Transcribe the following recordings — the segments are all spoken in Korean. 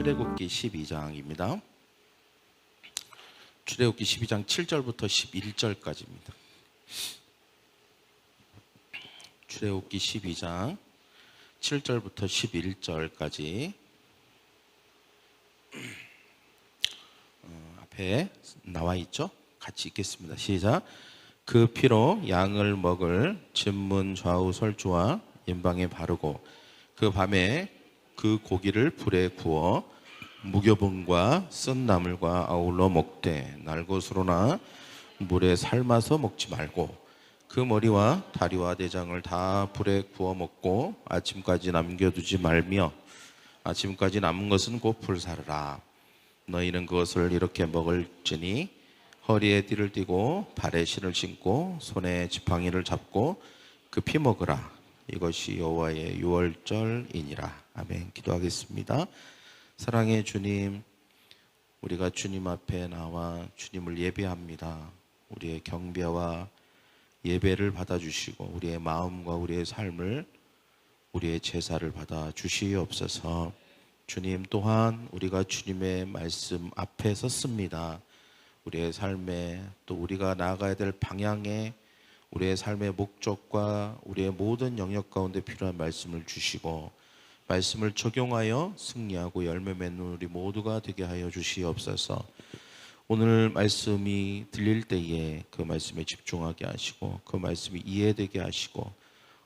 출애굽기 12장입니다. 출애굽기 12장 7절부터 11절까지입니다. 출애굽기 12장 7절부터 11절까지 앞에 나와 있죠? 같이 읽겠습니다. 시작. 그 피로 양을 먹을 진문 좌우 설주와 임방에 바르고 그 밤에 그 고기를 불에 구워 무교분과 쓴 나물과 아울러 먹되 날것으로나 물에 삶아서 먹지 말고 그 머리와 다리와 내장을 다 불에 구워 먹고 아침까지 남겨두지 말며 아침까지 남은 것은 곧 불사르라. 너희는 그것을 이렇게 먹을지니 허리에 띠를 띠고 발에 신을 신고 손에 지팡이를 잡고 급히 먹으라. 이것이 여호와의 유월절이니라. 아멘. 기도하겠습니다. 사랑의 주님, 우리가 주님 앞에 나와 주님을 예배합니다. 우리의 경배와 예배를 받아주시고 우리의 마음과 우리의 삶을 우리의 제사를 받아주시옵소서. 주님, 또한 우리가 주님의 말씀 앞에 섰습니다. 우리의 삶에 또 우리가 나아가야 될 방향에 우리의 삶의 목적과 우리의 모든 영역 가운데 필요한 말씀을 주시고 말씀을 적용하여 승리하고 열매 맺는 우리 모두가 되게 하여 주시옵소서. 오늘 말씀이 들릴 때에 그 말씀에 집중하게 하시고 그 말씀이 이해되게 하시고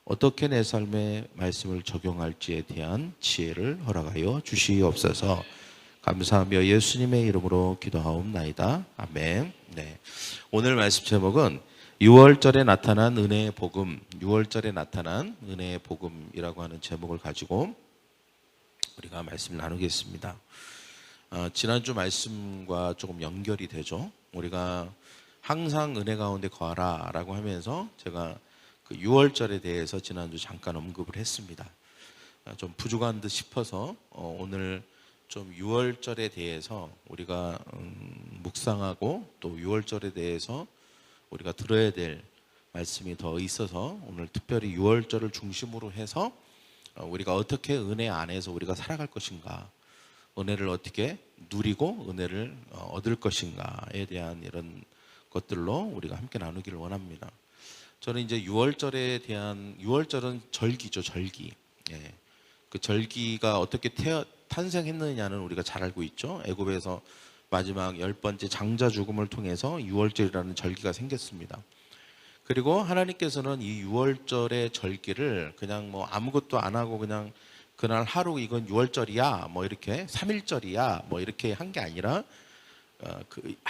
어떻게 내 삶에 말씀을 적용할지에 대한 지혜를 허락하여 주시옵소서. 감사하며 예수님의 이름으로 기도하옵나이다. 아멘. 네. 오늘 말씀 제목은 6월절에 나타난 은혜의 복음, 6월절에 나타난 은혜의 복음이라고 하는 제목을 가지고 우리가 말씀을 나누겠습니다. 지난주 말씀과 조금 연결이 되죠. 우리가 항상 은혜 가운데 거하라 라고 하면서 제가 그 6월절에 대해서 지난주 잠깐 언급을 했습니다. 좀 부족한 듯 싶어서 오늘 좀 6월절에 대해서 우리가 묵상하고 또 6월절에 대해서 우리가 들어야 될 말씀이 더 있어서 오늘 특별히 6월절을 중심으로 해서 우리가 어떻게 은혜 안에서 우리가 살아갈 것인가, 은혜를 어떻게 누리고 은혜를 얻을 것인가에 대한 이런 것들로 우리가 함께 나누기를 원합니다. 저는 이제 6월절은 절기죠, 절기. 예. 그 절기가 어떻게 탄생했느냐는 우리가 잘 알고 있죠. 애굽에서 마지막 10번째 장자 죽음을 통해서 6월절이라는 절기가 생겼습니다. 그리고 하나님께서는 이 6월절의 절기를 그냥 뭐 아무것도 안 하고 그냥 그날 하루 이건 6월절이야 뭐 이렇게 3일절이야 뭐 이렇게 한 게 아니라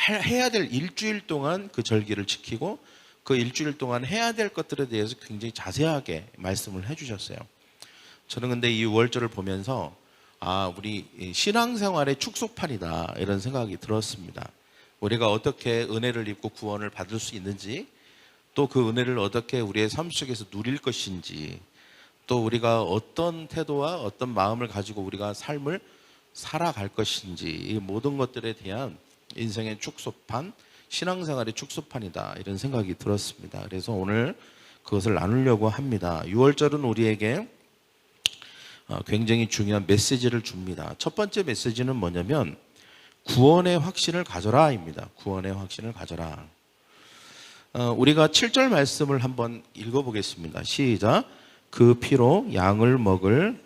해야 될 일주일 동안 그 절기를 지키고 그 일주일 동안 해야 될 것들에 대해서 굉장히 자세하게 말씀을 해주셨어요. 저는 근데 이 6월절을 보면서 우리 신앙생활의 축소판이다 이런 생각이 들었습니다. 우리가 어떻게 은혜를 입고 구원을 받을 수 있는지, 또 그 은혜를 어떻게 우리의 삶 속에서 누릴 것인지, 또 우리가 어떤 태도와 어떤 마음을 가지고 우리가 삶을 살아갈 것인지, 이 모든 것들에 대한 인생의 축소판, 신앙생활의 축소판이다 이런 생각이 들었습니다. 그래서 오늘 그것을 나누려고 합니다. 6월절은 우리에게 굉장히 중요한 메시지를 줍니다. 첫 번째 메시지는 뭐냐면 구원의 확신을 가져라입니다. 구원의 확신을 가져라. 우리가 7절 말씀을 한번 읽어보겠습니다. 시작. 그 피로 양을 먹을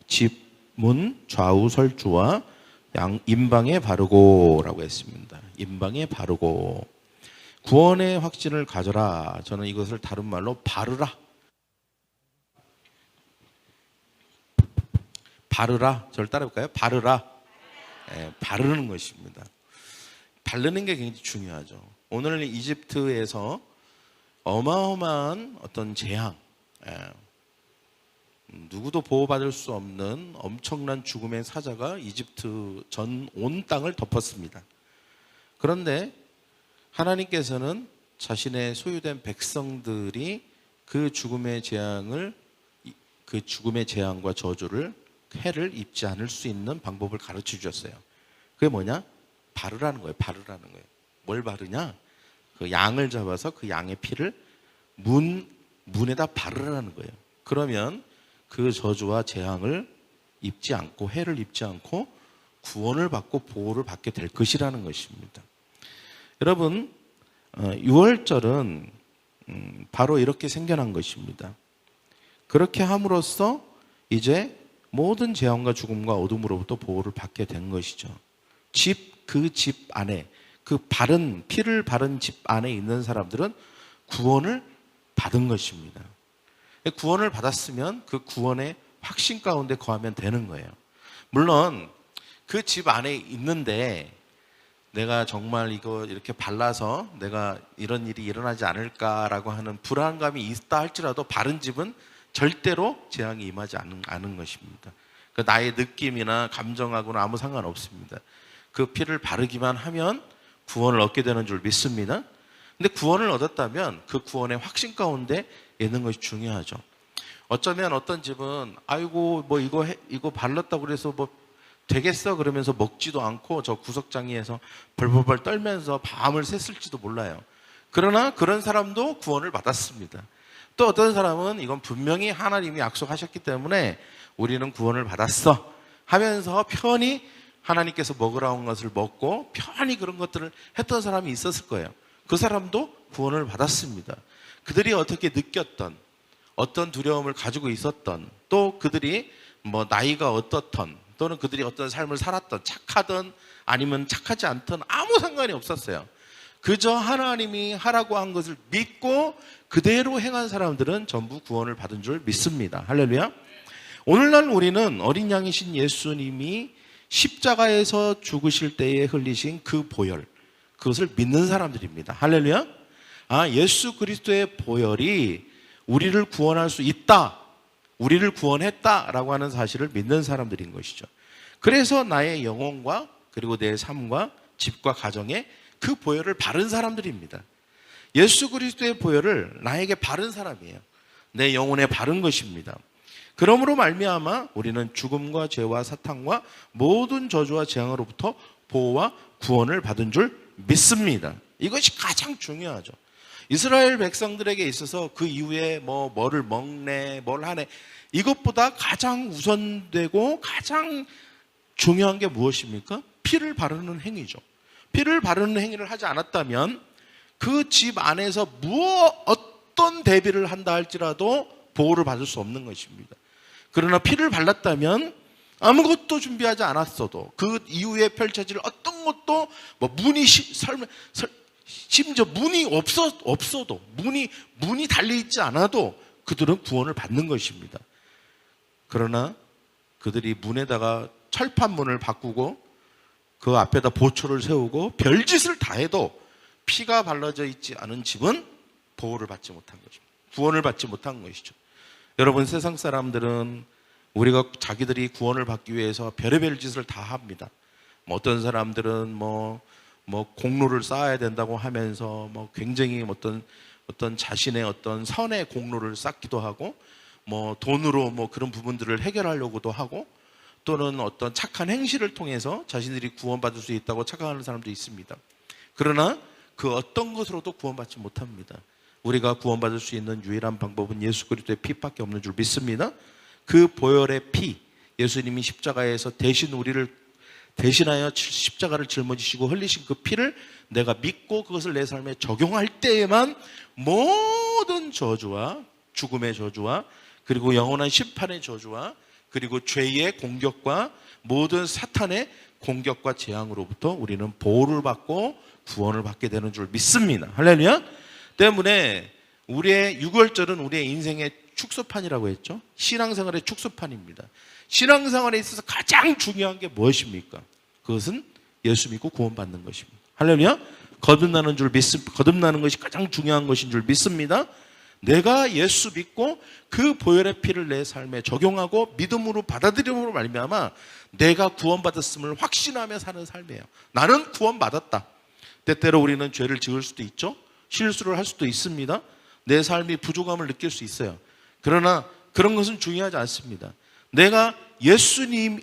집 문 좌우 설주와 양 임방에 바르고 라고 했습니다. 임방에 바르고. 구원의 확신을 가져라. 저는 이것을 다른 말로 바르라. 바르라. 저를 따라해볼까요? 바르라. 네, 바르는 것입니다. 바르는 게 굉장히 중요하죠. 오늘 이집트에서 어마어마한 어떤 재앙, 누구도 보호받을 수 없는 엄청난 죽음의 사자가 이집트 전 온 땅을 덮었습니다. 그런데 하나님께서는 자신의 소유된 백성들이 그 죽음의 재앙과 저주를 해를 입지 않을 수 있는 방법을 가르쳐 주셨어요. 그게 뭐냐? 바르라는 거예요. 바르라는 거예요. 뭘 바르냐? 그 양을 잡아서 그 양의 피를 문에다 바르라는 거예요. 그러면 그 저주와 재앙을 입지 않고 해를 입지 않고 구원을 받고 보호를 받게 될 것이라는 것입니다. 여러분, 6월절은 바로 이렇게 생겨난 것입니다. 그렇게 함으로써 이제 모든 재앙과 죽음과 어둠으로부터 보호를 받게 된 것이죠. 그 집 안에, 그 피를 바른 집 안에 있는 사람들은 구원을 받은 것입니다. 구원을 받았으면 그 구원의 확신 가운데 거하면 되는 거예요. 물론 그 집 안에 있는데 내가 정말 이거 이렇게 발라서 내가 이런 일이 일어나지 않을까라고 하는 불안감이 있다 할지라도 바른 집은 절대로 재앙이 임하지 않은 것입니다. 나의 느낌이나 감정하고는 아무 상관없습니다. 그 피를 바르기만 하면 구원을 얻게 되는 줄 믿습니다. 근데 구원을 얻었다면 그 구원의 확신 가운데 있는 것이 중요하죠. 어쩌면 어떤 집은 아이고 뭐 이거 발랐다고 그래서 뭐 되겠어 그러면서 먹지도 않고 저 구석장이에서 벌벌벌 떨면서 밤을 샜을지도 몰라요. 그러나 그런 사람도 구원을 받았습니다. 또 어떤 사람은 이건 분명히 하나님이 약속하셨기 때문에 우리는 구원을 받았어 하면서 편히 하나님께서 먹으라 온 것을 먹고 편히 그런 것들을 했던 사람이 있었을 거예요. 그 사람도 구원을 받았습니다. 그들이 어떻게 느꼈던, 어떤 두려움을 가지고 있었던, 또 그들이 뭐 나이가 어떻던, 또는 그들이 어떤 삶을 살았던, 착하던 아니면 착하지 않던 아무 상관이 없었어요. 그저 하나님이 하라고 한 것을 믿고 그대로 행한 사람들은 전부 구원을 받은 줄 믿습니다. 할렐루야. 오늘날 우리는 어린 양이신 예수님이 십자가에서 죽으실 때에 흘리신 그 보혈, 그것을 믿는 사람들입니다. 할렐루야. 예수 그리스도의 보혈이 우리를 구원할 수 있다, 우리를 구원했다라고 하는 사실을 믿는 사람들인 것이죠. 그래서 나의 영혼과 그리고 내 삶과 집과 가정에 그 보혈을 바른 사람들입니다. 예수 그리스도의 보혈을 나에게 바른 사람이에요. 내 영혼에 바른 것입니다. 그러므로 말미암아 우리는 죽음과 죄와 사탄과 모든 저주와 재앙으로부터 보호와 구원을 받은 줄 믿습니다. 이것이 가장 중요하죠. 이스라엘 백성들에게 있어서 그 이후에 뭐를 먹네, 뭘 하네, 이것보다 가장 우선되고 가장 중요한 게 무엇입니까? 피를 바르는 행위죠. 피를 바르는 행위를 하지 않았다면 그 집 안에서 어떤 대비를 한다 할지라도 보호를 받을 수 없는 것입니다. 그러나 피를 발랐다면 아무것도 준비하지 않았어도 그 이후에 펼쳐질 어떤 것도 심지어 문이 없어도 문이 달려있지 않아도 그들은 구원을 받는 것입니다. 그러나 그들이 문에다가 철판문을 바꾸고 그 앞에다 보초를 세우고 별짓을 다 해도 피가 발라져 있지 않은 집은 보호를 받지 못한 것입니다. 구원을 받지 못한 것이죠. 여러분, 세상 사람들은 우리가 자기들이 구원을 받기 위해서 별의별 짓을 다 합니다. 어떤 사람들은 공로를 쌓아야 된다고 하면서 굉장히 어떤 자신의 어떤 선의 공로를 쌓기도 하고 돈으로 그런 부분들을 해결하려고도 하고, 또는 어떤 착한 행실을 통해서 자신들이 구원받을 수 있다고 착각하는 사람도 있습니다. 그러나 그 어떤 것으로도 구원받지 못합니다. 우리가 구원받을 수 있는 유일한 방법은 예수 그리스도의 피밖에 없는 줄 믿습니다. 그 보혈의 피, 예수님이 십자가에서 우리를 대신하여 십자가를 짊어지시고 흘리신 그 피를 내가 믿고 그것을 내 삶에 적용할 때에만 모든 저주와 죽음의 저주와 그리고 영원한 심판의 저주와 그리고 죄의 공격과 모든 사탄의 공격과 재앙으로부터 우리는 보호를 받고 구원을 받게 되는 줄 믿습니다. 할렐루야. 때문에 우리의 6월절은 우리의 인생의 축소판이라고 했죠. 신앙생활의 축소판입니다. 신앙생활에 있어서 가장 중요한 게 무엇입니까? 그것은 예수 믿고 구원받는 것입니다. 할렐루야. 거듭나는 것이 가장 중요한 것인 줄 믿습니다. 내가 예수 믿고 그 보혈의 피를 내 삶에 적용하고 믿음으로 받아들임으로 말미암아 내가 구원받았음을 확신하며 사는 삶이에요. 나는 구원받았다. 때때로 우리는 죄를 지을 수도 있죠. 실수를 할 수도 있습니다. 내 삶이 부족함을 느낄 수 있어요. 그러나 그런 것은 중요하지 않습니다. 내가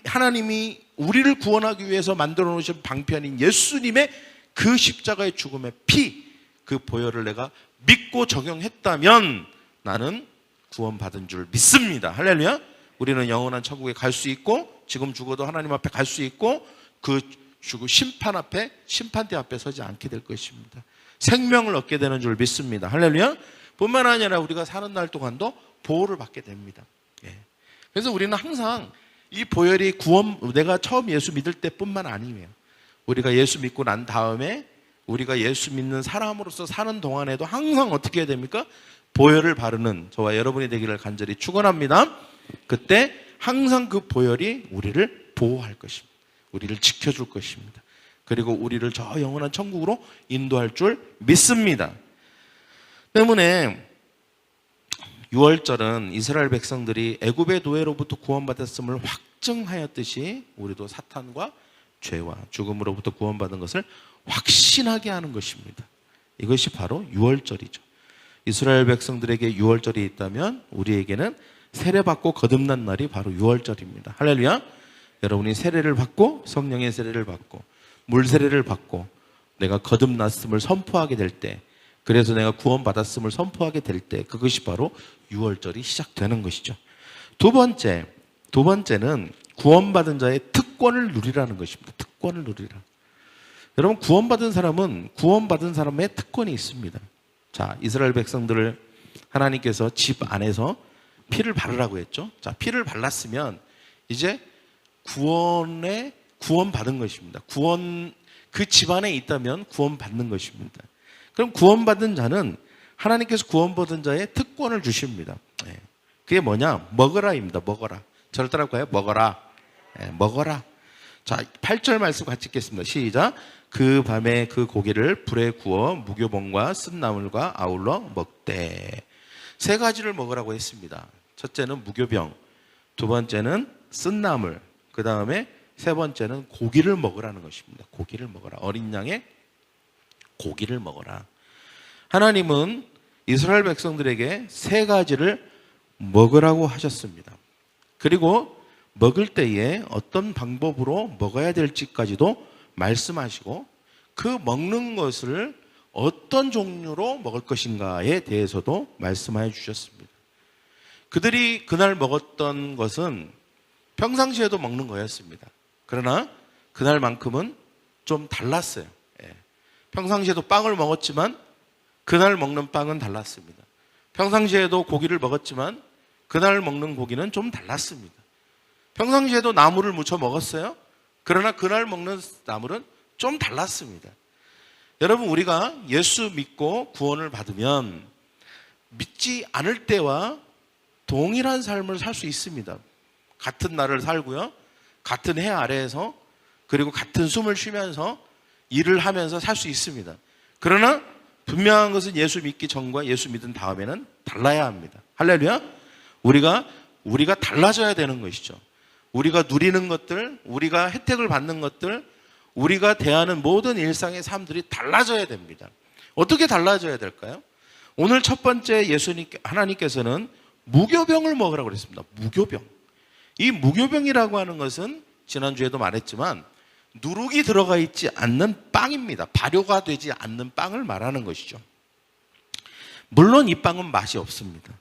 하나님이 우리를 구원하기 위해서 만들어 놓으신 방편인 예수님의 그 십자가의 죽음의 피, 그 보혈을 내가 믿고 적용했다면 나는 구원받은 줄 믿습니다. 할렐루야. 우리는 영원한 천국에 갈 수 있고 지금 죽어도 하나님 앞에 갈 수 있고 주고 심판대 앞에 서지 않게 될 것입니다. 생명을 얻게 되는 줄 믿습니다. 할렐루야. 뿐만 아니라 우리가 사는 날 동안도 보호를 받게 됩니다. 그래서 우리는 항상 이 보혈이 내가 처음 예수 믿을 때뿐만 아니에요. 우리가 예수 믿고 난 다음에 우리가 예수 믿는 사람으로서 사는 동안에도 항상 어떻게 해야 됩니까? 보혈을 바르는 저와 여러분이 되기를 간절히 축원합니다. 그때 항상 그 보혈이 우리를 보호할 것입니다. 우리를 지켜줄 것입니다. 그리고 우리를 저 영원한 천국으로 인도할 줄 믿습니다. 때문에 6월절은 이스라엘 백성들이 애굽의 노예로부터 구원받았음을 확증하였듯이 우리도 사탄과 죄와 죽음으로부터 구원받은 것을 확신하게 하는 것입니다. 이것이 바로 6월절이죠. 이스라엘 백성들에게 6월절이 있다면 우리에게는 세례받고 거듭난 날이 바로 6월절입니다. 할렐루야. 여러분이 세례를 받고 성령의 세례를 받고 물 세례를 받고 내가 거듭났음을 선포하게 될 때, 그래서 내가 구원받았음을 선포하게 될 때, 그것이 바로 6월절이 시작되는 것이죠. 두 번째는 구원받은 자의 특권을 누리라는 것입니다. 특권을 누리라. 여러분, 구원받은 사람은 구원받은 사람의 특권이 있습니다. 자, 이스라엘 백성들을 하나님께서 집 안에서 피를 바르라고 했죠. 자, 피를 발랐으면 이제 구원받은 것입니다. 그 집안에 있다면 구원받는 것입니다. 그럼 구원받은 자는 하나님께서 구원받은 자의 특권을 주십니다. 그게 뭐냐? 먹어라입니다. 먹어라. 저를 따라할까요? 먹어라. 먹어라. 자, 8절 말씀 같이 읽겠습니다. 시작. 그 밤에 그 고기를 불에 구워 무교병과 쓴 나물과 아울러 먹되. 세 가지를 먹으라고 했습니다. 첫째는 무교병, 두 번째는 쓴 나물, 그 다음에 세 번째는 고기를 먹으라는 것입니다. 고기를 먹어라. 어린 양의 고기를 먹어라. 하나님은 이스라엘 백성들에게 세 가지를 먹으라고 하셨습니다. 그리고 먹을 때에 어떤 방법으로 먹어야 될지까지도 말씀하시고, 그 먹는 것을 어떤 종류로 먹을 것인가에 대해서도 말씀해 주셨습니다. 그들이 그날 먹었던 것은 평상시에도 먹는 거였습니다. 그러나 그날만큼은 좀 달랐어요. 평상시에도 빵을 먹었지만 그날 먹는 빵은 달랐습니다. 평상시에도 고기를 먹었지만 그날 먹는 고기는 좀 달랐습니다. 평상시에도 나물을 무쳐 먹었어요. 그러나 그날 먹는 나물은 좀 달랐습니다. 여러분, 우리가 예수 믿고 구원을 받으면 믿지 않을 때와 동일한 삶을 살 수 있습니다. 같은 날을 살고요, 같은 해 아래에서, 그리고 같은 숨을 쉬면서 일을 하면서 살 수 있습니다. 그러나 분명한 것은 예수 믿기 전과 예수 믿은 다음에는 달라야 합니다. 할렐루야. 우리가 달라져야 되는 것이죠. 우리가 누리는 것들, 우리가 혜택을 받는 것들, 우리가 대하는 모든 일상의 삶들이 달라져야 됩니다. 어떻게 달라져야 될까요? 오늘 첫 번째 하나님께서는 무교병을 먹으라고 그랬습니다. 무교병. 이 무교병이라고 하는 것은 지난주에도 말했지만 누룩이 들어가 있지 않는 빵입니다. 발효가 되지 않는 빵을 말하는 것이죠. 물론 이 빵은 맛이 없습니다.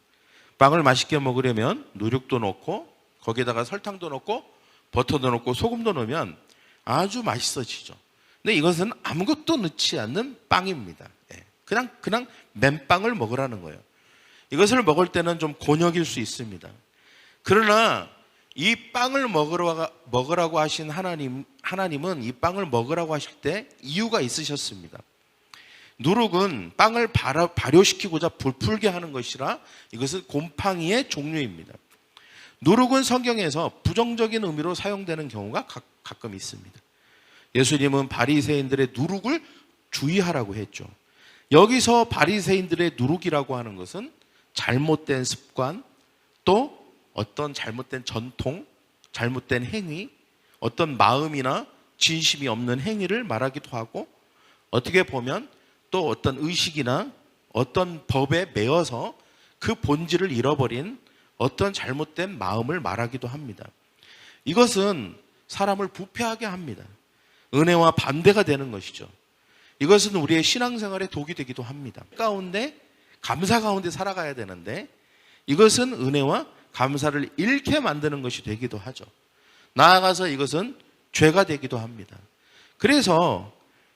빵을 맛있게 먹으려면 누룩도 넣고 거기에다가 설탕도 넣고 버터도 넣고 소금도 넣으면 아주 맛있어지죠. 근데 이것은 아무것도 넣지 않는 빵입니다. 그냥 맨빵을 먹으라는 거예요. 이것을 먹을 때는 좀 곤욕일 수 있습니다. 그러나 이 빵을 먹으라고 하신 하나님은 이 빵을 먹으라고 하실 때 이유가 있으셨습니다. 누룩은 빵을 발효시키고자 불풀게 하는 것이라 이것은 곰팡이의 종류입니다. 누룩은 성경에서 부정적인 의미로 사용되는 경우가 가끔 있습니다. 예수님은 바리새인들의 누룩을 주의하라고 했죠. 여기서 바리새인들의 누룩이라고 하는 것은 잘못된 습관, 또 어떤 잘못된 전통, 잘못된 행위, 어떤 마음이나 진심이 없는 행위를 말하기도 하고, 어떻게 보면 또 어떤 의식이나 어떤 법에 매여서 그 본질을 잃어버린 어떤 잘못된 마음을 말하기도 합니다. 이것은 사람을 부패하게 합니다. 은혜와 반대가 되는 것이죠. 이것은 우리의 신앙생활에 독이 되기도 합니다. 감사 가운데 살아가야 되는데 이것은 은혜와 감사를 잃게 만드는 것이 되기도 하죠. 나아가서 이것은 죄가 되기도 합니다. 그래서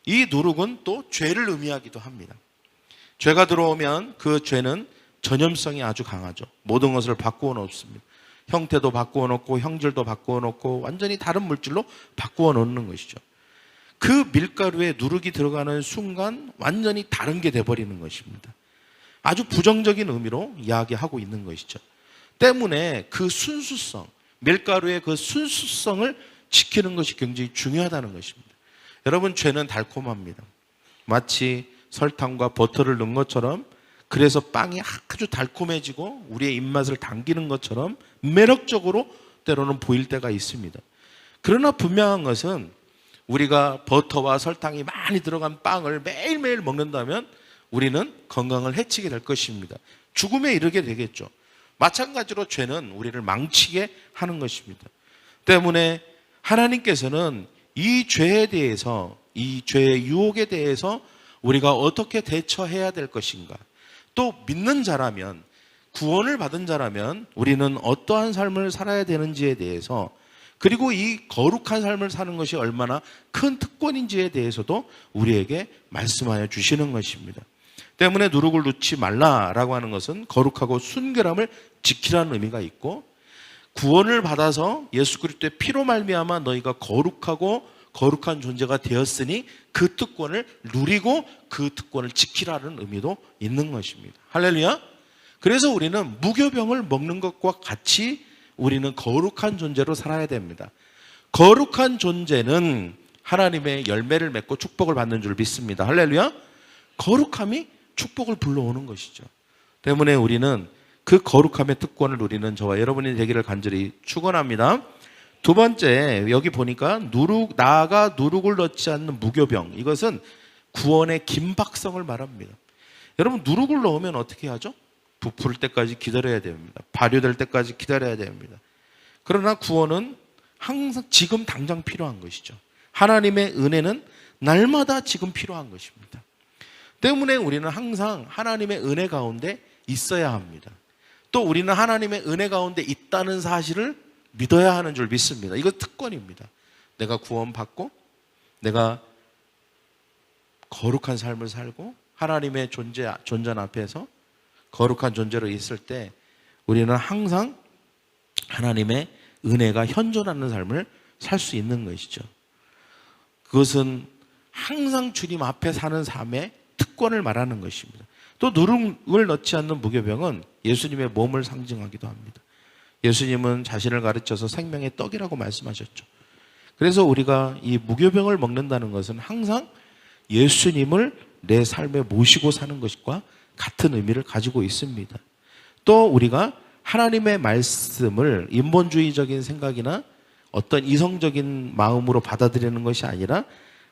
이 누룩은 또 죄를 의미하기도 합니다. 죄가 들어오면 그 죄는 전염성이 아주 강하죠. 모든 것을 바꾸어 놓습니다. 형태도 바꾸어 놓고 형질도 바꾸어 놓고 완전히 다른 물질로 바꾸어 놓는 것이죠. 그 밀가루에 누룩이 들어가는 순간 완전히 다른 게 돼버리는 것입니다. 아주 부정적인 의미로 이야기하고 있는 것이죠. 때문에 그 순수성, 밀가루의 그 순수성을 지키는 것이 굉장히 중요하다는 것입니다. 여러분, 죄는 달콤합니다. 마치 설탕과 버터를 넣은 것처럼, 그래서 빵이 아주 달콤해지고 우리의 입맛을 당기는 것처럼 매력적으로 때로는 보일 때가 있습니다. 그러나 분명한 것은 우리가 버터와 설탕이 많이 들어간 빵을 매일매일 먹는다면 우리는 건강을 해치게 될 것입니다. 죽음에 이르게 되겠죠. 마찬가지로 죄는 우리를 망치게 하는 것입니다. 때문에 하나님께서는 이 죄에 대해서, 이 죄의 유혹에 대해서 우리가 어떻게 대처해야 될 것인가, 또 믿는 자라면, 구원을 받은 자라면 우리는 어떠한 삶을 살아야 되는지에 대해서, 그리고 이 거룩한 삶을 사는 것이 얼마나 큰 특권인지에 대해서도 우리에게 말씀하여 주시는 것입니다. 때문에 누룩을 넣지 말라라고 하는 것은 거룩하고 순결함을 지키라는 의미가 있고, 구원을 받아서 예수 그리스도의 피로 말미암아 너희가 거룩하고 거룩한 존재가 되었으니 그 특권을 누리고 그 특권을 지키라는 의미도 있는 것입니다. 할렐루야. 그래서 우리는 무교병을 먹는 것과 같이 우리는 거룩한 존재로 살아야 됩니다. 거룩한 존재는 하나님의 열매를 맺고 축복을 받는 줄 믿습니다. 할렐루야. 거룩함이 축복을 불러오는 것이죠. 때문에 우리는 그 거룩함의 특권을 누리는 저와 여러분이 되기를 간절히 축원합니다. 두 번째, 여기 보니까 나아가 누룩을 넣지 않는 무교병, 이것은 구원의 긴박성을 말합니다. 여러분, 누룩을 넣으면 어떻게 하죠? 부풀 때까지 기다려야 됩니다. 발효될 때까지 기다려야 됩니다. 그러나 구원은 항상 지금 당장 필요한 것이죠. 하나님의 은혜는 날마다 지금 필요한 것입니다. 때문에 우리는 항상 하나님의 은혜 가운데 있어야 합니다. 또 우리는 하나님의 은혜 가운데 있다는 사실을 믿어야 하는 줄 믿습니다. 이거 특권입니다. 내가 구원받고 내가 거룩한 삶을 살고 하나님의 존재 앞에서 거룩한 존재로 있을 때 우리는 항상 하나님의 은혜가 현존하는 삶을 살 수 있는 것이죠. 그것은 항상 주님 앞에 사는 삶의 특권을 말하는 것입니다. 또 누룩을 넣지 않는 무교병은 예수님의 몸을 상징하기도 합니다. 예수님은 자신을 가르쳐서 생명의 떡이라고 말씀하셨죠. 그래서 우리가 이 무교병을 먹는다는 것은 항상 예수님을 내 삶에 모시고 사는 것과 같은 의미를 가지고 있습니다. 또 우리가 하나님의 말씀을 인본주의적인 생각이나 어떤 이성적인 마음으로 받아들이는 것이 아니라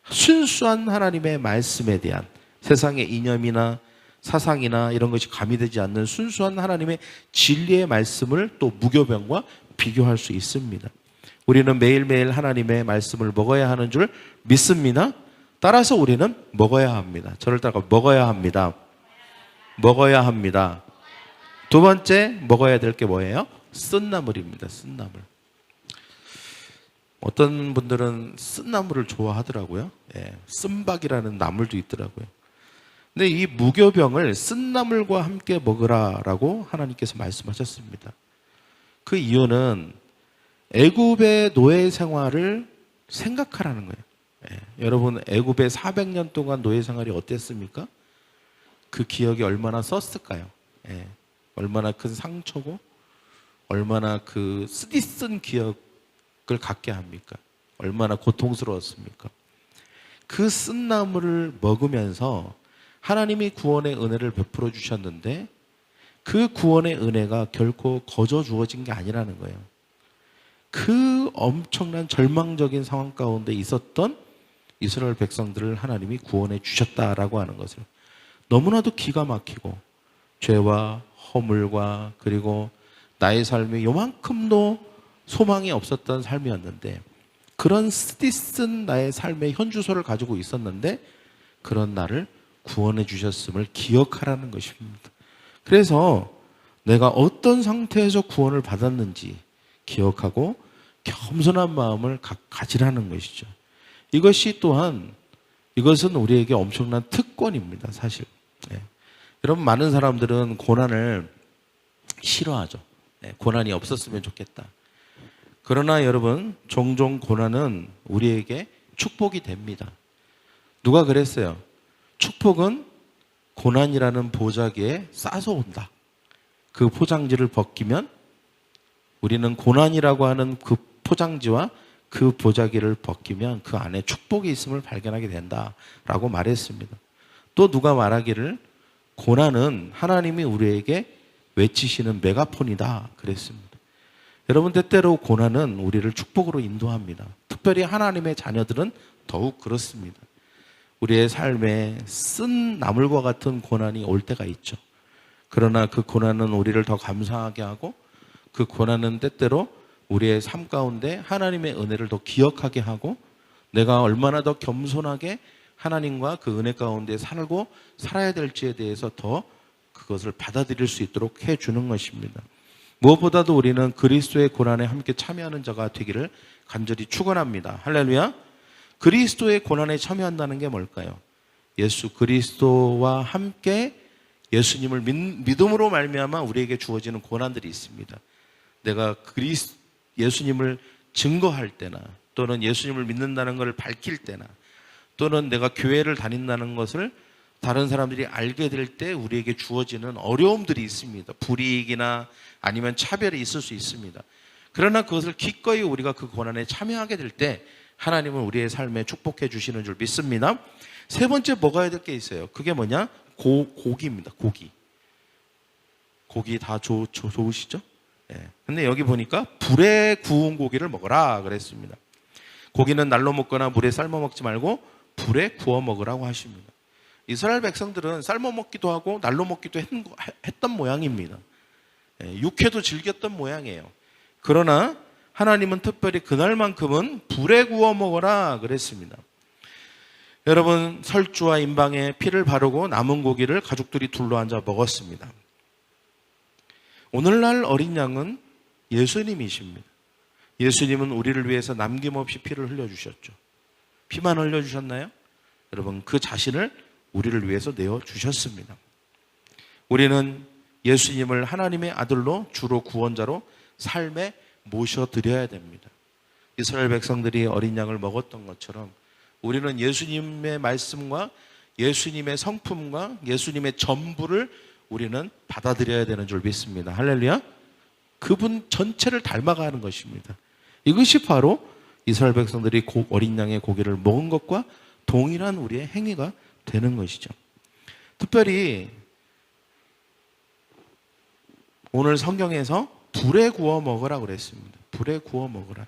순수한 하나님의 말씀에 대한 세상의 이념이나 사상이나 이런 것이 가미되지 않는 순수한 하나님의 진리의 말씀을 또 무교병과 비교할 수 있습니다. 우리는 매일매일 하나님의 말씀을 먹어야 하는 줄 믿습니다. 따라서 우리는 먹어야 합니다. 저를 따라 먹어야 합니다. 먹어야 합니다. 두 번째 먹어야 될 게 뭐예요? 쓴나물입니다. 쓴나물. 어떤 분들은 쓴나물을 좋아하더라고요. 예, 쓴박이라는 나물도 있더라고요. 근데 이 무교병을 쓴나물과 함께 먹으라라고 하나님께서 말씀하셨습니다. 그 이유는 애굽의 노예 생활을 생각하라는 거예요. 예, 여러분, 애굽의 400년 동안 노예 생활이 어땠습니까? 그 기억이 얼마나 썼을까요? 예, 얼마나 큰 상처고 얼마나 그 쓰디쓴 기억을 갖게 합니까? 얼마나 고통스러웠습니까? 그 쓴나물을 먹으면서 하나님이 구원의 은혜를 베풀어 주셨는데 그 구원의 은혜가 결코 거저 주어진 게 아니라는 거예요. 그 엄청난 절망적인 상황 가운데 있었던 이스라엘 백성들을 하나님이 구원해 주셨다라고 하는 것을 너무나도 기가 막히고 죄와 허물과 그리고 나의 삶이 요만큼도 소망이 없었던 삶이었는데 그런 쓰디쓴 나의 삶의 현주소를 가지고 있었는데 그런 나를 구원해 주셨음을 기억하라는 것입니다. 그래서 내가 어떤 상태에서 구원을 받았는지 기억하고 겸손한 마음을 가지라는 것이죠. 이것이 또한 이것은 우리에게 엄청난 특권입니다. 사실. 예. 여러분 많은 사람들은 고난을 싫어하죠. 예. 고난이 없었으면 좋겠다. 그러나 여러분 종종 고난은 우리에게 축복이 됩니다. 누가 그랬어요? 축복은 고난이라는 보자기에 싸서 온다. 그 포장지를 벗기면 우리는 고난이라고 하는 그 포장지와 그 보자기를 벗기면 그 안에 축복이 있음을 발견하게 된다라고 말했습니다. 또 누가 말하기를 고난은 하나님이 우리에게 외치시는 메가폰이다 그랬습니다. 여러분 때때로 고난은 우리를 축복으로 인도합니다. 특별히 하나님의 자녀들은 더욱 그렇습니다. 우리의 삶에 쓴 나물과 같은 고난이 올 때가 있죠. 그러나 그 고난은 우리를 더 감사하게 하고 그 고난은 때때로 우리의 삶 가운데 하나님의 은혜를 더 기억하게 하고 내가 얼마나 더 겸손하게 하나님과 그 은혜 가운데 살고 살아야 될지에 대해서 더 그것을 받아들일 수 있도록 해주는 것입니다. 무엇보다도 우리는 그리스도의 고난에 함께 참여하는 자가 되기를 간절히 축원합니다. 할렐루야. 그리스도의 고난에 참여한다는 게 뭘까요? 예수 그리스도와 함께 예수님을 믿음으로 말미암아 우리에게 주어지는 고난들이 있습니다. 내가 예수님을 증거할 때나 또는 예수님을 믿는다는 것을 밝힐 때나 또는 내가 교회를 다닌다는 것을 다른 사람들이 알게 될 때 우리에게 주어지는 어려움들이 있습니다. 불이익이나 아니면 차별이 있을 수 있습니다. 그러나 그것을 기꺼이 우리가 그 고난에 참여하게 될 때 하나님은 우리의 삶에 축복해 주시는 줄 믿습니다. 세 번째 먹어야 될 게 있어요. 그게 뭐냐? 고기입니다. 고기 다 좋으시죠? 예. 근데 여기 보니까 불에 구운 고기를 먹어라 그랬습니다. 고기는 날로 먹거나 물에 삶아 먹지 말고 불에 구워 먹으라고 하십니다. 이스라엘 백성들은 삶아 먹기도 하고 날로 먹기도 했던 모양입니다. 예. 육회도 즐겼던 모양이에요. 그러나 하나님은 특별히 그날만큼은 불에 구워 먹어라 그랬습니다. 여러분 설주와 임방에 피를 바르고 남은 고기를 가족들이 둘러앉아 먹었습니다. 오늘날 어린 양은 예수님이십니다. 예수님은 우리를 위해서 남김없이 피를 흘려주셨죠. 피만 흘려주셨나요? 여러분 그 자신을 우리를 위해서 내어주셨습니다. 우리는 예수님을 하나님의 아들로 주로 구원자로 삶에 모셔드려야 됩니다. 이스라엘 백성들이 어린 양을 먹었던 것처럼 우리는 예수님의 말씀과 예수님의 성품과 예수님의 전부를 우리는 받아들여야 되는 줄 믿습니다. 할렐루야. 그분 전체를 닮아가는 것입니다. 이것이 바로 이스라엘 백성들이 어린 양의 고기를 먹은 것과 동일한 우리의 행위가 되는 것이죠. 특별히 오늘 성경에서 불에 구워 먹으라고 그랬습니다. 불에 구워 먹으라.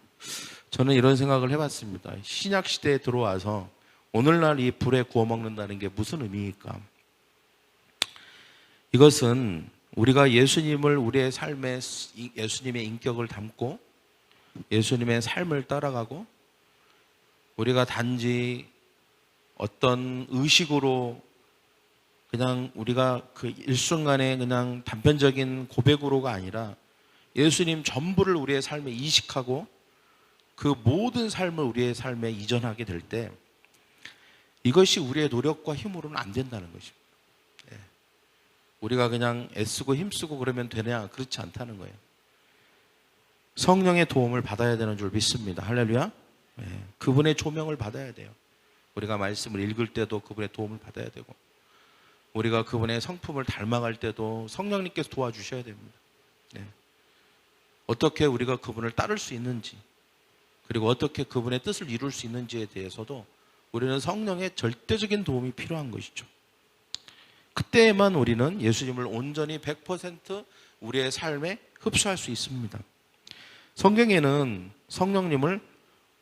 저는 이런 생각을 해봤습니다. 신약 시대에 들어와서 오늘날 이 불에 구워 먹는다는 게 무슨 의미일까? 이것은 우리가 예수님을 우리의 삶에 예수님의 인격을 담고 예수님의 삶을 따라가고 우리가 단지 어떤 의식으로 그냥 우리가 그 일순간에 그냥 단편적인 고백으로가 아니라 예수님 전부를 우리의 삶에 이식하고 그 모든 삶을 우리의 삶에 이전하게 될 때 이것이 우리의 노력과 힘으로는 안 된다는 것입니다. 예. 우리가 그냥 애쓰고 힘쓰고 그러면 되냐? 그렇지 않다는 거예요. 성령의 도움을 받아야 되는 줄 믿습니다. 할렐루야. 예. 그분의 조명을 받아야 돼요. 우리가 말씀을 읽을 때도 그분의 도움을 받아야 되고 우리가 그분의 성품을 닮아갈 때도 성령님께서 도와주셔야 됩니다. 예. 어떻게 우리가 그분을 따를 수 있는지 그리고 어떻게 그분의 뜻을 이룰 수 있는지에 대해서도 우리는 성령의 절대적인 도움이 필요한 것이죠. 그때에만 우리는 예수님을 온전히 100% 우리의 삶에 흡수할 수 있습니다. 성경에는 성령님을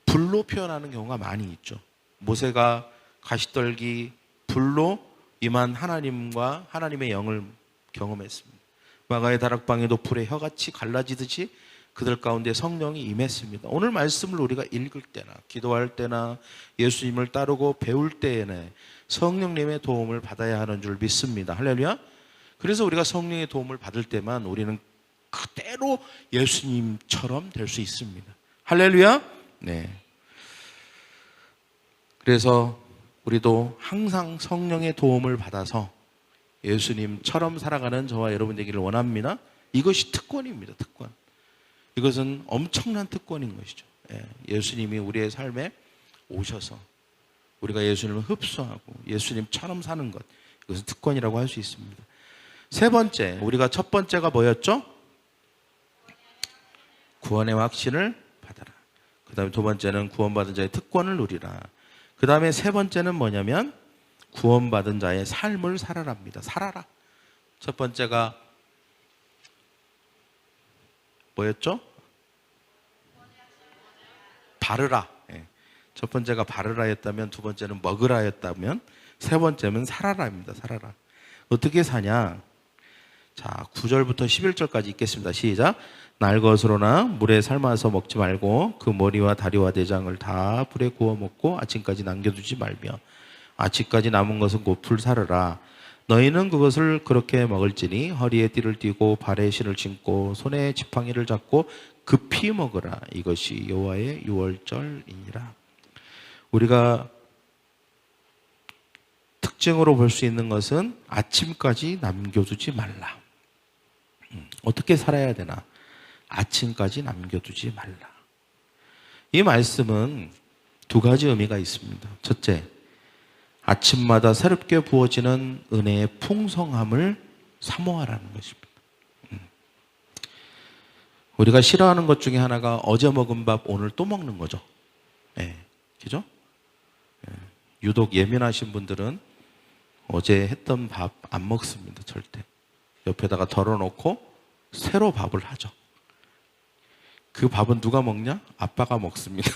불로 표현하는 경우가 많이 있죠. 모세가 가시떨기 불로 임한 하나님과 하나님의 영을 경험했습니다. 마가의 다락방에도 불의 혀같이 갈라지듯이 그들 가운데 성령이 임했습니다. 오늘 말씀을 우리가 읽을 때나 기도할 때나 예수님을 따르고 배울 때에는 성령님의 도움을 받아야 하는 줄 믿습니다. 할렐루야. 그래서 우리가 성령의 도움을 받을 때만 우리는 그대로 예수님처럼 될 수 있습니다. 할렐루야. 네. 그래서 우리도 항상 성령의 도움을 받아서 예수님처럼 살아가는 저와 여러분 되기를 원합니다. 이것이 특권입니다. 특권. 이것은 엄청난 특권인 것이죠. 예수님이 우리의 삶에 오셔서 우리가 예수님을 흡수하고 예수님처럼 사는 것, 이것은 특권이라고 할 수 있습니다. 세 번째, 우리가 첫 번째가 뭐였죠? 구원의 확신을 받아라. 그 다음에 두 번째는 구원받은 자의 특권을 누리라. 그 다음에 세 번째는 뭐냐면 구원받은 자의 삶을 살아랍니다. 살아라. 첫 번째가 뭐였죠? 바르라. 첫 번째가 바르라였다면, 두 번째는 먹으라였다면, 세 번째는 살아라입니다. 살아라. 어떻게 사냐? 자, 9절부터 11절까지 읽겠습니다. 시작. 날 것으로나 물에 삶아서 먹지 말고 그 머리와 다리와 내장을 다 불에 구워 먹고 아침까지 남겨두지 말며 아침까지 남은 것은 곧 불사르라. 너희는 그것을 그렇게 먹을지니 허리에 띠를 띠고 발에 신을 신고 손에 지팡이를 잡고 급히 먹으라. 이것이 여호와의 유월절이니라. 우리가 특징으로 볼 수 있는 것은 아침까지 남겨두지 말라. 어떻게 살아야 되나? 아침까지 남겨두지 말라. 이 말씀은 두 가지 의미가 있습니다. 첫째, 아침마다 새롭게 부어지는 은혜의 풍성함을 사모하라는 것입니다. 우리가 싫어하는 것 중에 하나가 어제 먹은 밥 오늘 또 먹는 거죠. 그죠? 유독 예민하신 분들은 어제 했던 밥 안 먹습니다. 절대. 옆에다가 덜어놓고 새로 밥을 하죠. 그 밥은 누가 먹냐? 아빠가 먹습니다.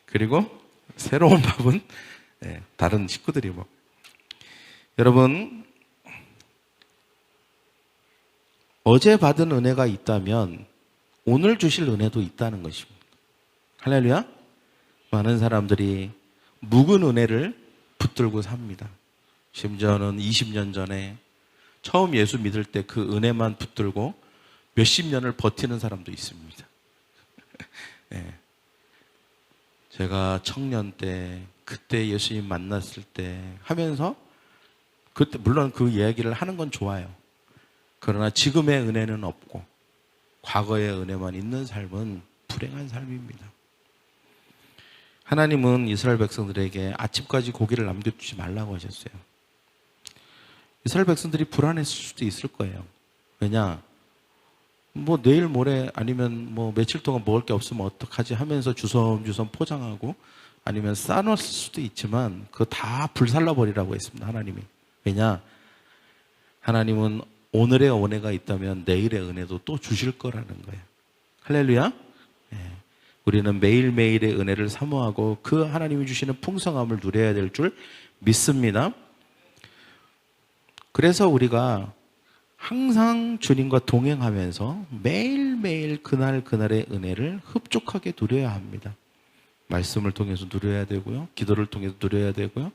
그리고 새로운 밥은 다른 식구들이 먹어요. 여러분, 어제 받은 은혜가 있다면 오늘 주실 은혜도 있다는 것입니다. 할렐루야. 많은 사람들이 묵은 은혜를 붙들고 삽니다. 심지어는 20년 전에 처음 예수 믿을 때 그 은혜만 붙들고 몇십 년을 버티는 사람도 있습니다. 제가 청년 때 그때 예수님 만났을 때 하면서 그때 물론 그 이야기를 하는 건 좋아요. 그러나 지금의 은혜는 없고 과거의 은혜만 있는 삶은 불행한 삶입니다. 하나님은 이스라엘 백성들에게 아침까지 고기를 남겨두지 말라고 하셨어요. 이스라엘 백성들이 불안했을 수도 있을 거예요. 왜냐? 뭐 내일 모레 아니면 뭐 며칠 동안 먹을 게 없으면 어떡하지 하면서 주섬주섬 포장하고 아니면 싸놨을 수도 있지만 그거 다 불살라 버리라고 했습니다. 하나님이. 왜냐? 하나님은 오늘의 은혜가 있다면 내일의 은혜도 또 주실 거라는 거예요. 할렐루야. 우리는 매일매일의 은혜를 사모하고 그 하나님이 주시는 풍성함을 누려야 될 줄 믿습니다. 그래서 우리가 항상 주님과 동행하면서 매일매일 그날그날의 은혜를 흡족하게 누려야 합니다. 말씀을 통해서 누려야 되고요. 기도를 통해서 누려야 되고요.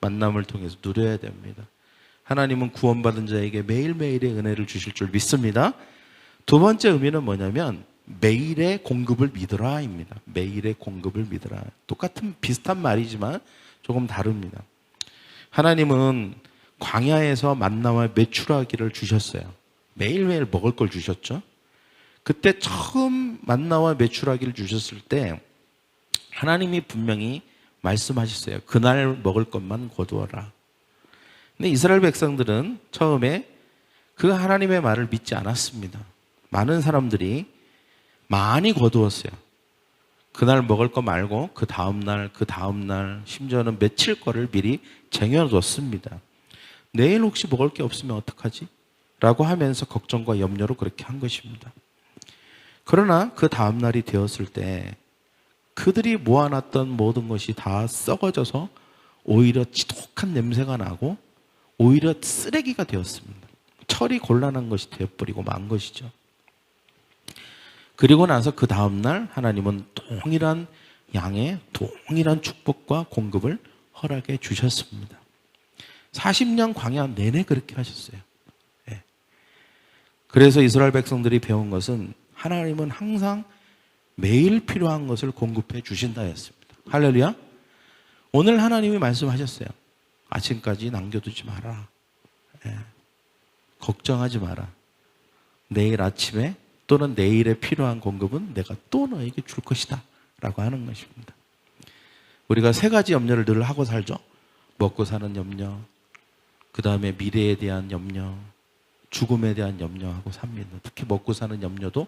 만남을 통해서 누려야 됩니다. 하나님은 구원받은 자에게 매일매일의 은혜를 주실 줄 믿습니다. 두 번째 의미는 뭐냐면 매일의 공급을 믿으라입니다. 매일의 공급을 믿으라. 똑같은 비슷한 말이지만 조금 다릅니다. 하나님은 광야에서 만나와 메추라기를 주셨어요. 매일매일 먹을 걸 주셨죠. 그때 처음 만나와 메추라기를 주셨을 때 하나님이 분명히 말씀하셨어요. 그날 먹을 것만 거두어라. 근데 이스라엘 백성들은 처음에 그 하나님의 말을 믿지 않았습니다. 많은 사람들이 많이 거두었어요. 그날 먹을 거 말고 그 다음날, 심지어는 며칠 거를 미리 쟁여뒀습니다. 내일 혹시 먹을 게 없으면 어떡하지? 라고 하면서 걱정과 염려로 그렇게 한 것입니다. 그러나 그 다음날이 되었을 때 그들이 모아놨던 모든 것이 다 썩어져서 오히려 지독한 냄새가 나고 오히려 쓰레기가 되었습니다. 처리 곤란한 것이 되어버리고 만 것이죠. 그리고 나서 그 다음날 하나님은 동일한 양의 동일한 축복과 공급을 허락해 주셨습니다. 40년 광야 내내 그렇게 하셨어요. 그래서 이스라엘 백성들이 배운 것은 하나님은 항상 매일 필요한 것을 공급해 주신다 했습니다. 할렐루야. 오늘 하나님이 말씀하셨어요. 아침까지 남겨두지 마라. 걱정하지 마라. 내일 아침에 또는 내일에 필요한 공급은 내가 또 너에게 줄 것이다 라고 하는 것입니다. 우리가 세 가지 염려를 늘 하고 살죠. 먹고 사는 염려, 그 다음에 미래에 대한 염려, 죽음에 대한 염려하고 삽니다. 특히 먹고 사는 염려도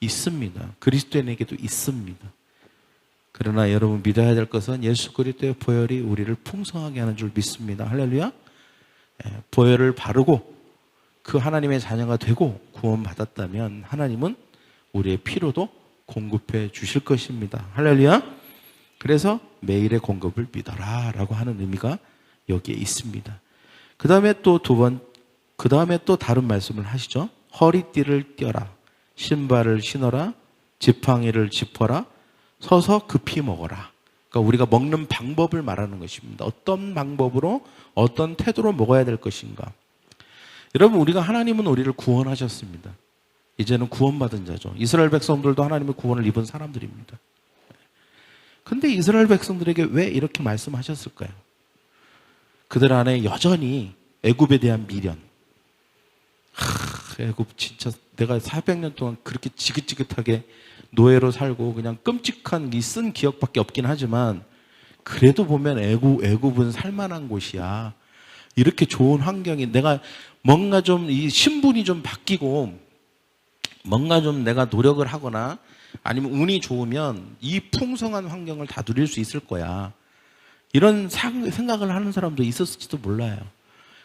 있습니다. 그리스도인에게도 있습니다. 그러나 여러분 믿어야 될 것은 예수 그리스도의 보혈이 우리를 풍성하게 하는 줄 믿습니다. 할렐루야. 보혈을 바르고 그 하나님의 자녀가 되고 구원받았다면 하나님은 우리의 필요도 공급해 주실 것입니다. 할렐루야. 그래서 매일의 공급을 믿어라 라고 하는 의미가 여기에 있습니다. 그 다음에 또 다른 말씀을 하시죠. 허리띠를 띄어라. 신발을 신어라. 지팡이를 짚어라. 서서 급히 먹어라. 그러니까 우리가 먹는 방법을 말하는 것입니다. 어떤 방법으로 어떤 태도로 먹어야 될 것인가. 여러분 하나님은 우리를 구원하셨습니다. 이제는 구원받은 자죠. 이스라엘 백성들도 하나님의 구원을 입은 사람들입니다. 근데 이스라엘 백성들에게 왜 이렇게 말씀하셨을까요? 그들 안에 여전히 애굽에 대한 미련. 애굽 진짜 내가 400년 동안 그렇게 지긋지긋하게 노예로 살고 그냥 끔찍한 이 쓴 기억밖에 없긴 하지만 그래도 보면 애굽은 살만한 곳이야. 이렇게 좋은 환경이 내가 뭔가 좀 이 신분이 좀 바뀌고 뭔가 좀 내가 노력을 하거나 아니면 운이 좋으면 이 풍성한 환경을 다 누릴 수 있을 거야. 이런 생각을 하는 사람도 있었을지도 몰라요.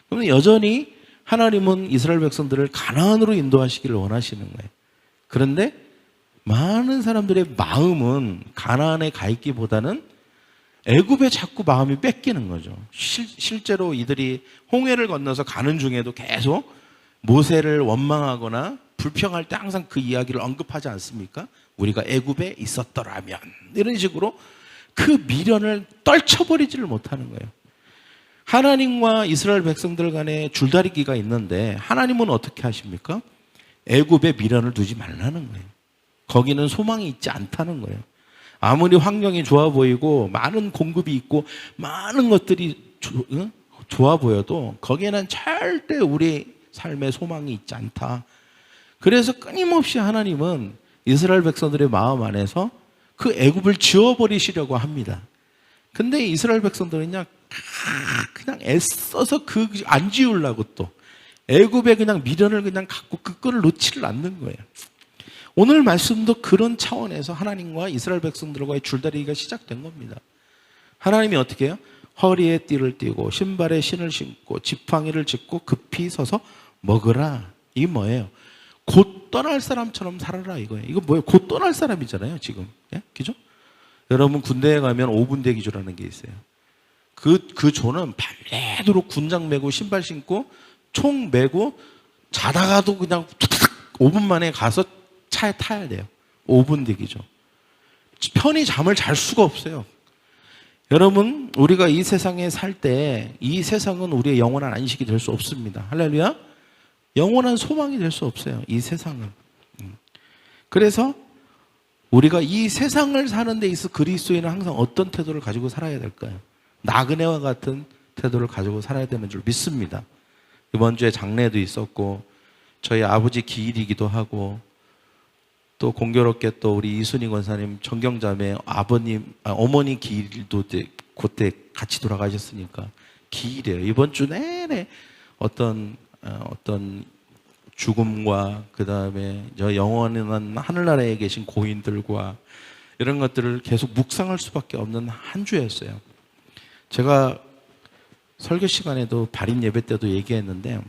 그러면 여전히 하나님은 이스라엘 백성들을 가나안으로 인도하시기를 원하시는 거예요. 그런데 많은 사람들의 마음은 가나안에 가 있기보다는 애굽에 자꾸 마음이 뺏기는 거죠. 실제로 이들이 홍해를 건너서 가는 중에도 계속 모세를 원망하거나 불평할 때 항상 그 이야기를 언급하지 않습니까? 우리가 애굽에 있었더라면 이런 식으로 그 미련을 떨쳐버리지를 못하는 거예요. 하나님과 이스라엘 백성들 간에 줄다리기가 있는데 하나님은 어떻게 하십니까? 애굽에 미련을 두지 말라는 거예요. 거기는 소망이 있지 않다는 거예요. 아무리 환경이 좋아 보이고 많은 공급이 있고 많은 것들이 좋아 보여도 거기에는 절대 우리 삶의 소망이 있지 않다. 그래서 끊임없이 하나님은 이스라엘 백성들의 마음 안에서 그 애굽을 지워버리시려고 합니다. 근데 이스라엘 백성들은요 그냥 애써서 안 지우려고 또 애굽에 그냥 미련을 그냥 갖고 그 끈을 놓지를 않는 거예요. 오늘 말씀도 그런 차원에서 하나님과 이스라엘 백성들과의 줄다리기가 시작된 겁니다. 하나님이 어떻게 해요? 허리에 띠를 띠고 신발에 신을 신고 지팡이를 짚고 급히 서서 먹으라. 이게 뭐예요? 곧 떠날 사람처럼 살아라 이거예요. 이거 뭐예요? 곧 떠날 사람이잖아요 지금. 예? 그죠? 여러분 군대에 가면 5분 대기조라는 게 있어요. 그 조는 밤새도록 군장 메고 신발 신고 총 메고 자다가도 그냥 5분 만에 가서 차에 타야 돼요. 5분 대기죠. 편히 잠을 잘 수가 없어요. 여러분 우리가 이 세상에 살 때 이 세상은 우리의 영원한 안식이 될 수 없습니다. 할렐루야. 영원한 소망이 될 수 없어요. 이 세상은. 그래서 우리가 이 세상을 사는 데 있어 그리스도인은 항상 어떤 태도를 가지고 살아야 될까요? 나그네와 같은 태도를 가지고 살아야 되는 줄 믿습니다. 이번 주에 장례도 있었고 저희 아버지 기일이기도 하고 또 공교롭게 또 우리 이순희 권사님 정경자매 어머니 기일도 그때 같이 돌아가셨으니까 기일이에요. 이번 주 내내 어떤 죽음과 그 다음에 저 영원한 하늘나라에 계신 고인들과 이런 것들을 계속 묵상할 수밖에 없는 한 주였어요. 제가 설교 시간에도 발인 예배 때도 얘기했는데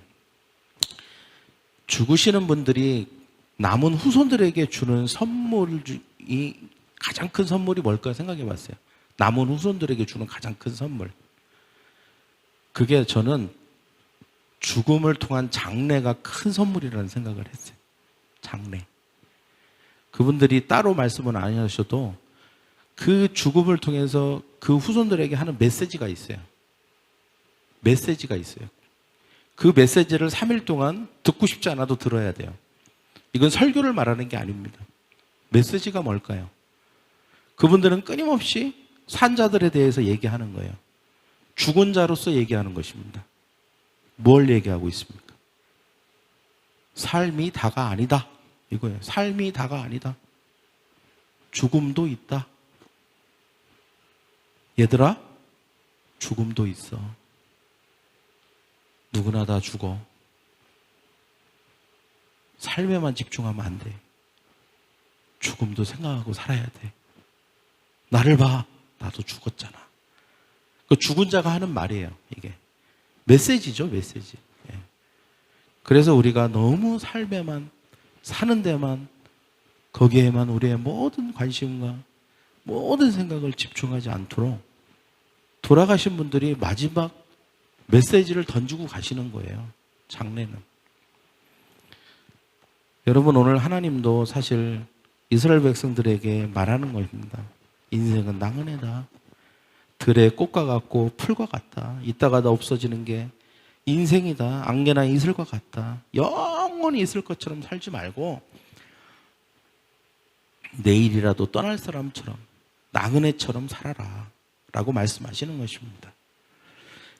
죽으시는 분들이 남은 후손들에게 주는 선물이 가장 큰 선물이 뭘까 생각해 봤어요. 남은 후손들에게 주는 가장 큰 선물. 그게 저는 죽음을 통한 장례가 큰 선물이라는 생각을 했어요. 장례. 그분들이 따로 말씀은 안 하셔도 그 죽음을 통해서 그 후손들에게 하는 메시지가 있어요. 메시지가 있어요. 그 메시지를 3일 동안 듣고 싶지 않아도 들어야 돼요. 이건 설교를 말하는 게 아닙니다. 메시지가 뭘까요? 그분들은 끊임없이 산자들에 대해서 얘기하는 거예요. 죽은 자로서 얘기하는 것입니다. 뭘 얘기하고 있습니까? 삶이 다가 아니다. 이거예요. 삶이 다가 아니다. 죽음도 있다. 얘들아, 죽음도 있어. 누구나 다 죽어. 삶에만 집중하면 안 돼. 죽음도 생각하고 살아야 돼. 나를 봐. 나도 죽었잖아. 그 죽은 자가 하는 말이에요. 이게 메시지죠, 메시지. 예. 그래서 우리가 너무 삶에만, 사는 데만, 거기에만 우리의 모든 관심과 모든 생각을 집중하지 않도록 돌아가신 분들이 마지막 메시지를 던지고 가시는 거예요. 장례는. 여러분, 오늘 하나님도 사실 이스라엘 백성들에게 말하는 것입니다. 인생은 나그네다. 들의 꽃과 같고 풀과 같다. 이따가다 없어지는 게 인생이다. 안개나 이슬과 같다. 영원히 있을 것처럼 살지 말고 내일이라도 떠날 사람처럼 나그네처럼 살아라 라고 말씀하시는 것입니다.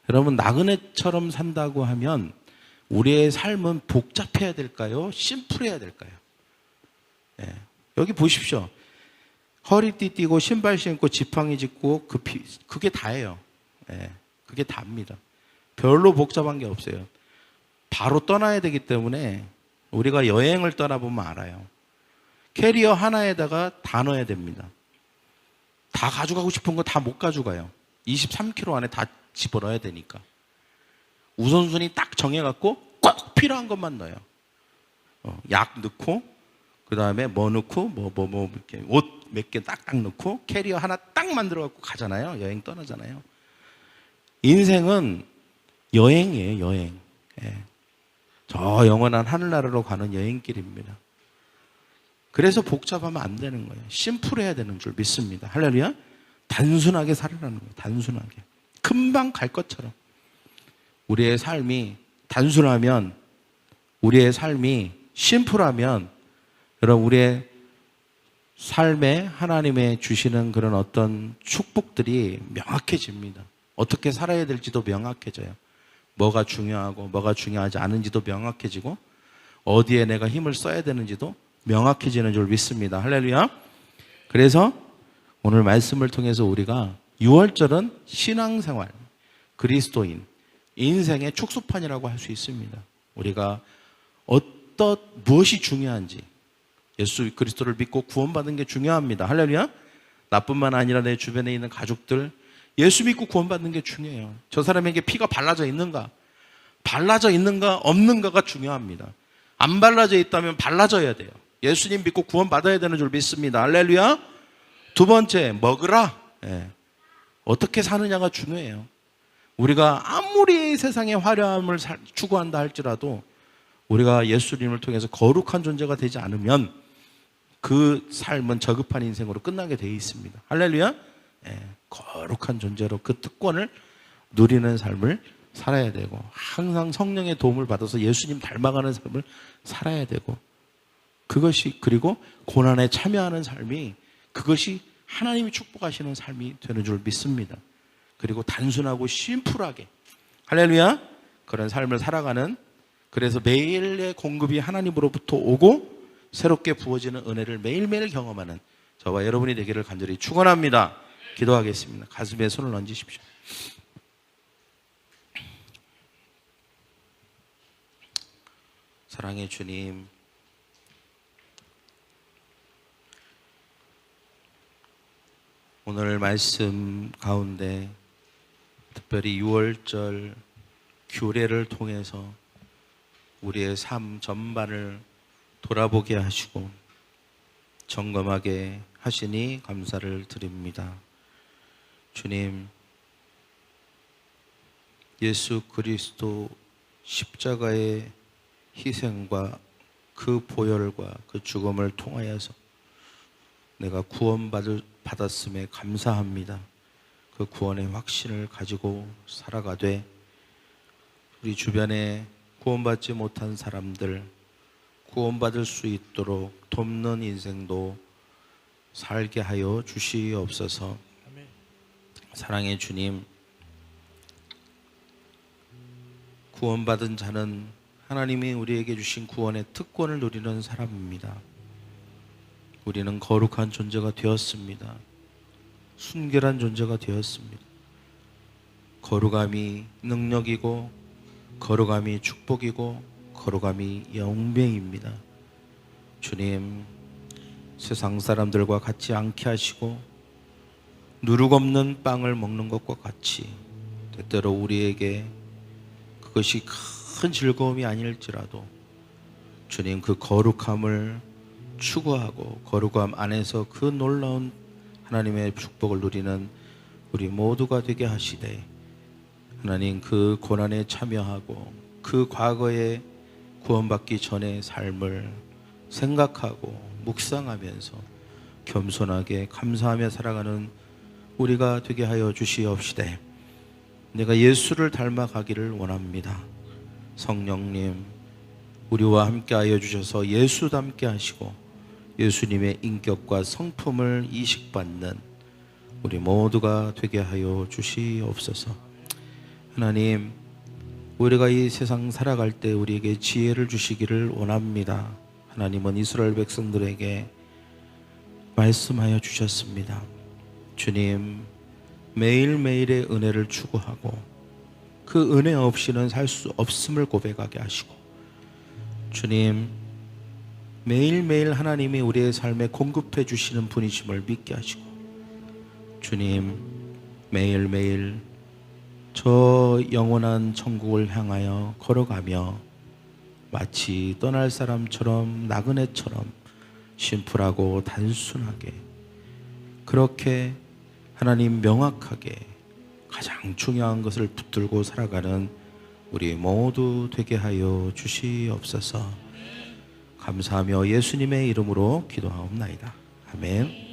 여러분, 나그네처럼 산다고 하면 우리의 삶은 복잡해야 될까요? 심플해야 될까요? 예. 여기 보십시오. 허리띠 띠고 신발 신고 지팡이 짚고 그게 다예요. 예. 그게 답니다. 별로 복잡한 게 없어요. 바로 떠나야 되기 때문에 우리가 여행을 떠나보면 알아요. 캐리어 하나에다가 다 넣어야 됩니다. 다 가져가고 싶은 거 다 못 가져가요. 23kg 안에 다 집어넣어야 되니까. 우선순위 딱 정해갖고 꼭 필요한 것만 넣어요. 약 넣고, 그 다음에 뭐 넣고, 이렇게 옷 몇 개 딱딱 넣고, 캐리어 하나 딱 만들어갖고 가잖아요. 여행 떠나잖아요. 인생은 여행이에요, 여행. 예. 저 영원한 하늘나라로 가는 여행길입니다. 그래서 복잡하면 안 되는 거예요. 심플해야 되는 줄 믿습니다. 할렐루야. 단순하게 살아라는 거예요. 단순하게. 금방 갈 것처럼. 우리의 삶이 단순하면, 우리의 삶이 심플하면, 여러분, 우리의 삶에 하나님의 주시는 그런 어떤 축복들이 명확해집니다. 어떻게 살아야 될지도 명확해져요. 뭐가 중요하고 뭐가 중요하지 않은지도 명확해지고, 어디에 내가 힘을 써야 되는지도 명확해지는 줄 믿습니다. 할렐루야. 그래서 오늘 말씀을 통해서 우리가 6월절은 신앙생활, 그리스도인, 인생의 축소판이라고 할 수 있습니다. 우리가 무엇이 중요한지, 예수 그리스도를 믿고 구원받는 게 중요합니다. 할렐루야. 나뿐만 아니라 내 주변에 있는 가족들, 예수 믿고 구원받는 게 중요해요. 저 사람에게 피가 발라져 있는가, 발라져 있는가 없는가가 중요합니다. 안 발라져 있다면 발라져야 돼요. 예수님 믿고 구원받아야 되는 줄 믿습니다. 할렐루야. 두 번째, 먹으라. 예. 어떻게 사느냐가 중요해요. 우리가 아무리 세상의 화려함을 추구한다 할지라도 우리가 예수님을 통해서 거룩한 존재가 되지 않으면 그 삶은 저급한 인생으로 끝나게 되어 있습니다. 할렐루야. 예. 거룩한 존재로 그 특권을 누리는 삶을 살아야 되고, 항상 성령의 도움을 받아서 예수님 닮아가는 삶을 살아야 되고, 그것이, 그리고 고난에 참여하는 삶이, 그것이 하나님이 축복하시는 삶이 되는 줄 믿습니다. 그리고 단순하고 심플하게, 할렐루야, 그런 삶을 살아가는, 그래서 매일의 공급이 하나님으로부터 오고 새롭게 부어지는 은혜를 매일매일 경험하는 저와 여러분이 되기를 간절히 축원합니다. 기도하겠습니다. 가슴에 손을 얹으십시오. 사랑의 주님, 오늘 말씀 가운데 특별히 6월절 규례를 통해서 우리의 삶 전반을 돌아보게 하시고 점검하게 하시니 감사를 드립니다. 주님, 예수 그리스도 십자가의 희생과 그 보혈과 그 죽음을 통하여서 내가 구원받았음에 감사합니다. 그 구원의 확신을 가지고 살아가되 우리 주변에 구원받지 못한 사람들, 구원받을 수 있도록 돕는 인생도 살게 하여 주시옵소서. 사랑의 주님, 구원받은 자는 하나님이 우리에게 주신 구원의 특권을 누리는 사람입니다. 우리는 거룩한 존재가 되었습니다. 순결한 존재가 되었습니다. 거룩함이 능력이고, 거룩함이 축복이고, 거룩함이 영광입니다. 주님, 세상 사람들과 같지 않게 하시고 누룩 없는 빵을 먹는 것과 같이 때때로 우리에게 그것이 큰 즐거움이 아닐지라도 주님, 그 거룩함을 추구하고 거룩함 안에서 그 놀라운 하나님의 축복을 누리는 우리 모두가 되게 하시되, 하나님, 그 고난에 참여하고 그 과거에 구원받기 전의 삶을 생각하고 묵상하면서 겸손하게 감사하며 살아가는 우리가 되게 하여 주시옵시되, 내가 예수를 닮아가기를 원합니다. 성령님, 우리와 함께 하여 주셔서 예수 닮게 하시고 예수님의 인격과 성품을 이식받는 우리 모두가 되게 하여 주시옵소서. 하나님, 우리가 이 세상 살아갈 때 우리에게 지혜를 주시기를 원합니다. 하나님은 이스라엘 백성들에게 말씀하여 주셨습니다. 주님, 매일매일의 은혜를 추구하고 그 은혜 없이는 살 수 없음을 고백하게 하시고, 주님, 매일매일 하나님이 우리의 삶에 공급해 주시는 분이심을 믿게 하시고, 주님, 매일매일 저 영원한 천국을 향하여 걸어가며 마치 떠날 사람처럼 나그네처럼 심플하고 단순하게 그렇게 하나님 명확하게 가장 중요한 것을 붙들고 살아가는 우리 모두 되게 하여 주시옵소서. 감사하며 예수님의 이름으로 기도하옵나이다. 아멘.